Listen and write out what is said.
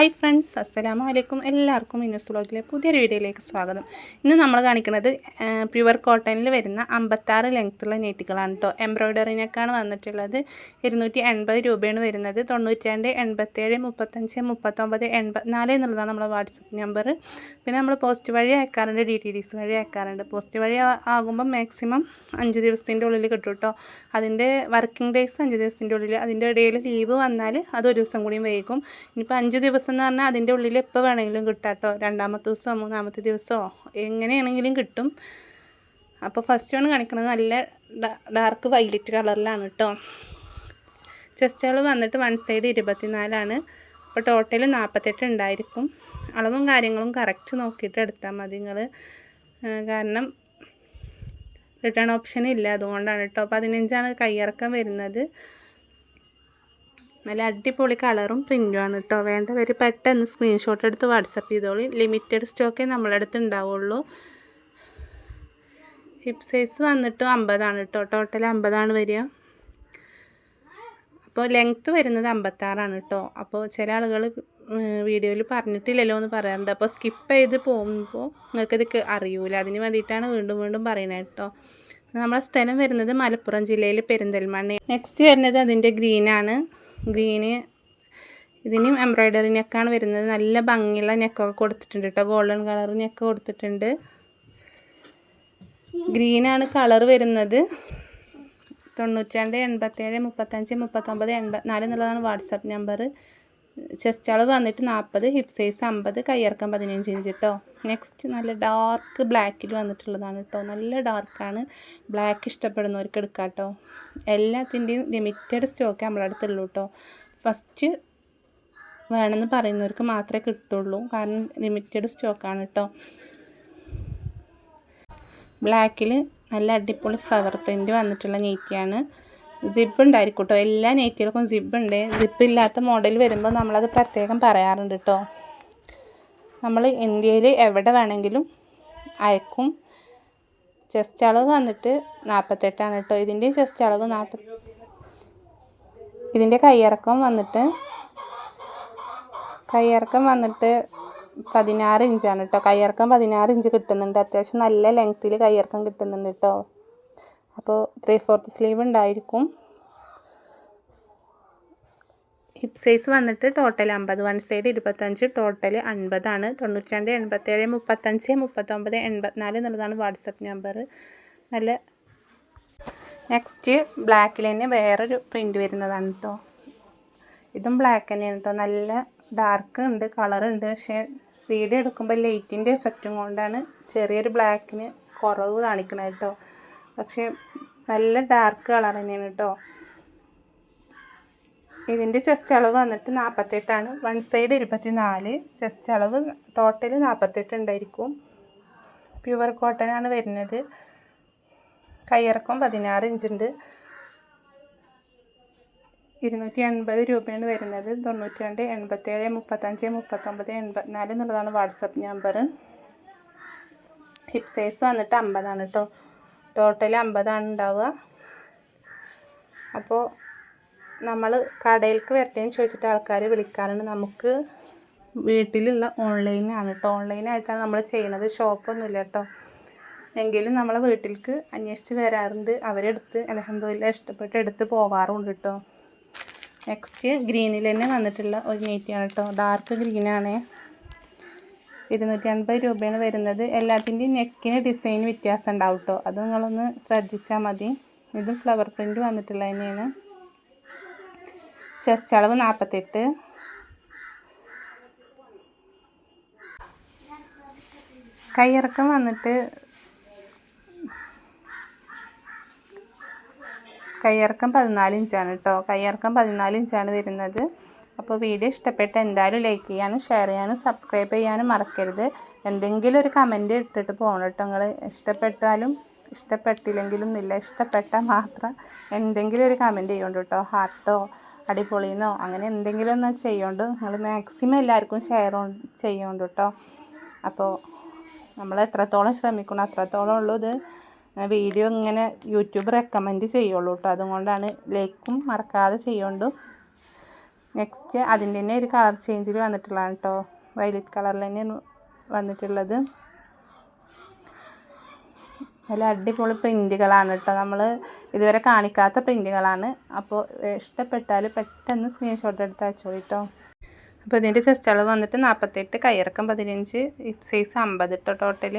Hi friends, അസ്സലാമു അലൈക്കും. എല്ലാവർക്കും ഇന്നസ് വ്ളോഗിലെ പുതിയൊരു വീഡിയോയിലേക്ക് സ്വാഗതം. ഇന്ന് നമ്മൾ കാണിക്കുന്നത് പ്യുവർ കോട്ടണിൽ വരുന്ന 56 ലെങ്ത്തുള്ള നെറ്റുകളാണ് കേട്ടോ. എംബ്രോയ്ഡറിനൊക്കെയാണ് വന്നിട്ടുള്ളത്. 280 രൂപയാണ് വരുന്നത്. 92 87 35 39 84 എന്നുള്ളതാണ് നമ്മുടെ വാട്സപ്പ് നമ്പർ. പിന്നെ നമ്മൾ പോസ്റ്റ് വഴി അയക്കാറുണ്ട്, DTDC വഴി അയക്കാറുണ്ട്. പോസ്റ്റ് വഴി ആകുമ്പം മാക്സിമം 5 ദിവസത്തിൻ്റെ ഉള്ളിൽ കിട്ടും കേട്ടോ. അതിൻ്റെ വർക്കിംഗ് ഡേയ്സ് 5 ദിവസത്തിൻ്റെ ഉള്ളിൽ. അതിൻ്റെ ഇടയിൽ ലീവ് വന്നാൽ അത് ഒരു ദിവസം കൂടിയും വൈകും. ഇനിയിപ്പോൾ 5 ദിവസം എന്ന് പറഞ്ഞാൽ അതിൻ്റെ ഉള്ളിൽ എപ്പോൾ വേണമെങ്കിലും കിട്ടാം കേട്ടോ. 2ാമത്തെ ദിവസമോ 3ാമത്തെ ദിവസമോ എങ്ങനെയാണെങ്കിലും കിട്ടും. അപ്പോൾ ഫസ്റ്റ് ആണ് കാണിക്കുന്നത് നല്ല ഡാർക്ക് വൈലറ്റ് കളറിലാണ് കേട്ടോ. ചെസ്റ്റ് അളവ് വന്നിട്ട് വൺ സൈഡ് 24 അപ്പോൾ ടോട്ടൽ 48 ഉണ്ടായിരിക്കും. അളവും കാര്യങ്ങളും കറക്റ്റ് നോക്കിയിട്ട് എടുത്താൽ മതി നിങ്ങൾ. കാരണം റിട്ടേൺ ഓപ്ഷൻ ഇല്ല, അതുകൊണ്ടാണ് കേട്ടോ. 15 കയ്യിറക്കം വരുന്നത്. നല്ല അടിപൊളി കളറും പ്രിൻറ്റുമാണ് കേട്ടോ. വേണ്ടവർ പെട്ടെന്ന് സ്ക്രീൻഷോട്ട് എടുത്ത് വാട്സപ്പ് ചെയ്തോളി. ലിമിറ്റഡ് സ്റ്റോക്കേ നമ്മളെ അടുത്ത് ഉണ്ടാവുള്ളൂ. ഹിപ്പ് സൈസ് വന്നിട്ട് 50 കേട്ടോ. ടോട്ടൽ 50 വരിക. അപ്പോൾ ലെങ്ത്ത് വരുന്നത് 56 കേട്ടോ. അപ്പോൾ ചില ആളുകൾ വീഡിയോയിൽ പറഞ്ഞിട്ടില്ലല്ലോ എന്ന് പറയാറുണ്ട്. അപ്പോൾ സ്കിപ്പ് ചെയ്ത് പോകുമ്പോൾ നിങ്ങൾക്കിത് അറിയൂല. അതിന് വേണ്ടിയിട്ടാണ് വീണ്ടും വീണ്ടും പറയുന്നത് കേട്ടോ. നമ്മളെ സ്ഥലം വരുന്നത് മലപ്പുറം ജില്ലയിൽ പെരിന്തൽമണ്ണ. നെക്സ്റ്റ് വരുന്നത് അതിൻ്റെ ഗ്രീനാണ്. ഗ്രീന് ഇതിനും എംബ്രോയ്ഡറി നെക്കാണ് വരുന്നത്. നല്ല ഭംഗിയുള്ള നെക്കൊക്കെ കൊടുത്തിട്ടുണ്ട് കേട്ടോ. ഗോൾഡൻ കളർ നെക്ക് കൊടുത്തിട്ടുണ്ട്. ഗ്രീനാണ് കളർ വരുന്നത്. 92 87 35 39 84 എന്നുള്ളതാണ് വാട്സപ്പ് നമ്പർ. ചെസ്റ്റ് അളവ് വന്നിട്ട് 40, ഹിപ്പ് സൈസ് 50, കയ്യിറക്കം 15 ഇഞ്ച് കേട്ടോ. നെക്സ്റ്റ് നല്ല ഡാർക്ക് ബ്ലാക്കിൽ വന്നിട്ടുള്ളതാണ് കേട്ടോ. നല്ല ഡാർക്കാണ്. ബ്ലാക്ക് ഇഷ്ടപ്പെടുന്നവർക്ക് എടുക്കാം കേട്ടോ. എല്ലാത്തിൻ്റെയും ലിമിറ്റഡ് സ്റ്റോക്ക് നമ്മളെ അടുത്തുള്ളൂ കേട്ടോ. ഫസ്റ്റ് വേണമെന്ന് പറയുന്നവർക്ക് മാത്രമേ കിട്ടുള്ളൂ. കാരണം ലിമിറ്റഡ് സ്റ്റോക്കാണ് കേട്ടോ. ബ്ലാക്കിൽ നല്ല അടിപൊളി ഫ്ലവർ പ്രിൻറ്റ് വന്നിട്ടുള്ള നെറ്റിയാണ്. സിബ് ഉണ്ടായിരിക്കും കേട്ടോ. എല്ലാ നെറ്റികൾക്കും സിബ് ഉണ്ട്. സിബ് ഇല്ലാത്ത മോഡൽ വരുമ്പോൾ നമ്മളത് പ്രത്യേകം പറയാറുണ്ട് കേട്ടോ. നമ്മൾ ഇന്ത്യയിൽ എവിടെ വേണമെങ്കിലും അയക്കും. ചെസ്റ്റ് അളവ് വന്നിട്ട് 48 കേട്ടോ. ഇതിൻ്റെയും ചെസ്റ്റ് അളവ് 40. ഇതിൻ്റെ കയ്യിറക്കം വന്നിട്ട് 16 ഇഞ്ചാണ് കേട്ടോ. കയ്യിറക്കം 16 ഇഞ്ച് കിട്ടുന്നുണ്ട്. അത്യാവശ്യം നല്ല ലെങ്ത്തിൽ കയ്യിറക്കം കിട്ടുന്നുണ്ട് കേട്ടോ. അപ്പോൾ 3/4 സ്ലീവ് ഉണ്ടായിരിക്കും. ഹിപ്പ് സൈസ് വന്നിട്ട് ടോട്ടൽ 50, വൺ സൈഡ് 25, ടോട്ടൽ 50 92 87 35 39 84 എന്നുള്ളതാണ് വാട്സപ്പ് നമ്പർ. നല്ല നെക്സ്റ്റ് ബ്ലാക്കിൽ തന്നെ വേറൊരു പ്രിൻറ്റ് വരുന്നതാണ് കേട്ടോ. ഇതും ബ്ലാക്ക് തന്നെയാണ് കേട്ടോ. നല്ല ഡാർക്ക് ഉണ്ട്, കളറുണ്ട്. പക്ഷേ വീഡിയോ എടുക്കുമ്പോൾ ലൈറ്റിൻ്റെ എഫക്റ്റും കൊണ്ടാണ് ചെറിയൊരു ബ്ലാക്കിന് കുറവ് കാണിക്കണത് കേട്ടോ. പക്ഷേ നല്ല ഡാർക്ക് കളർ തന്നെയാണ് കേട്ടോ. ഇതിൻ്റെ ചെസ്റ്റ് അളവ് വന്നിട്ട് 48, വൺ സൈഡ് 24, ചെസ്റ്റ് അളവ് ടോട്ടൽ 48 ഉണ്ടായിരിക്കും. പ്യുവർ കോട്ടനാണ് വരുന്നത്. കയ്യിറക്കം 16 ഇഞ്ചുണ്ട്. 280 രൂപയാണ് വരുന്നത്. 92 87 35 39 84 എന്നുള്ളതാണ് വാട്സപ്പ് നമ്പർ. ഹിപ്പ് സൈസ് വന്നിട്ട് 50 കേട്ടോ. ടോട്ടൽ 50 ഉണ്ടാവുക. അപ്പോൾ നമ്മൾ കടയിലേക്ക് വരട്ടേന്ന് ചോദിച്ചിട്ട് ആൾക്കാർ വിളിക്കാറുണ്ട്. നമുക്ക് വീട്ടിലുള്ള ഓൺലൈനാണ് കേട്ടോ. ഓൺലൈനായിട്ടാണ് നമ്മൾ ചെയ്യുന്നത്. ഷോപ്പൊന്നുമില്ല കേട്ടോ. എങ്കിലും നമ്മളെ വീട്ടിലേക്ക് അന്വേഷിച്ച് വരാറുണ്ട്. അവരെടുത്ത് അൽഹംദുലില്ലാഹ് ഇഷ്ടപ്പെട്ട് എടുത്ത് പോവാറുണ്ട് കേട്ടോ. നെക്സ്റ്റ് ഗ്രീനിൽ തന്നെ വന്നിട്ടുള്ള ഒരു നെറ്റിയാണ് കേട്ടോ. ഡാർക്ക് ഗ്രീനാണ്. 280 രൂപയാണ് വരുന്നത്. എല്ലാത്തിൻ്റെയും നെക്കിന് ഡിസൈൻ വ്യത്യാസം ഉണ്ടാവും കേട്ടോ. അത് നിങ്ങളൊന്ന് ശ്രദ്ധിച്ചാൽ മതി. ഇതും ഫ്ലവർ പ്രിൻറ്റ് വന്നിട്ടുള്ള തന്നെയാണ്. ചെസ്റ്റ് അളവ് 48. കയ്യിറക്കം വന്നിട്ട് 14 ഇഞ്ചാണ് കേട്ടോ. കയ്യിറക്കം 14 ഇഞ്ചാണ് വരുന്നത്. അപ്പോൾ വീഡിയോ ഇഷ്ടപ്പെട്ട എന്തായാലും ലൈക്ക് ചെയ്യാനും ഷെയർ ചെയ്യാനും സബ്സ്ക്രൈബ് ചെയ്യാനും മറക്കരുത്. എന്തെങ്കിലും ഒരു കമൻറ്റ് ഇട്ടിട്ട് പോകണം കേട്ടോ. നിങ്ങൾ ഇഷ്ടപ്പെട്ടാലും ഇഷ്ടപ്പെട്ടില്ലെങ്കിലും ഇല്ല, ഇഷ്ടപ്പെട്ടാൽ മാത്രം എന്തെങ്കിലും ഒരു കമൻറ്റ് ചെയ്യുന്നുണ്ട് കേട്ടോ. ഹാർട്ടോ അടിപൊളിയെന്നോ അങ്ങനെ എന്തെങ്കിലും ഒന്ന് ചെയ്യുന്നുണ്ട്. നിങ്ങൾ മാക്സിമം എല്ലാവർക്കും ഷെയർ ചെയ്യുന്നുണ്ട് കേട്ടോ. അപ്പോൾ നമ്മൾ എത്രത്തോളം ശ്രമിക്കണം അത്രത്തോളം ഉള്ളൂ ഇത് വീഡിയോ ഇങ്ങനെ യൂട്യൂബ് റെക്കമെൻഡ് ചെയ്യുള്ളൂ കേട്ടോ. അതുകൊണ്ടാണ് ലൈക്കും മറക്കാതെ ചെയ്യുന്നുണ്ട്. നെക്സ്റ്റ് അതിൻ്റെ തന്നെ ഒരു കളർ ചേഞ്ചിൽ വന്നിട്ടുള്ളതാണ് കേട്ടോ. വയലറ്റ് കളറിൽ തന്നെയാണ് വന്നിട്ടുള്ളത്. നല്ല അടിപൊളി പ്രിൻറ്റുകളാണ് കേട്ടോ. നമ്മൾ ഇതുവരെ കാണിക്കാത്ത പ്രിൻറ്റുകളാണ്. അപ്പോൾ ഇഷ്ടപ്പെട്ടാൽ പെട്ടെന്ന് സ്ക്രീൻഷോട്ട് എടുത്ത് അയച്ചോളൂ കേട്ടോ. അപ്പോൾ ഇതിൻ്റെ ചെസ്റ്റ് അളവ് വന്നിട്ട് 48, കൈയിറക്കം 15, ഹിപ്പ് സൈസ് 50 കേട്ടോ ടോട്ടൽ.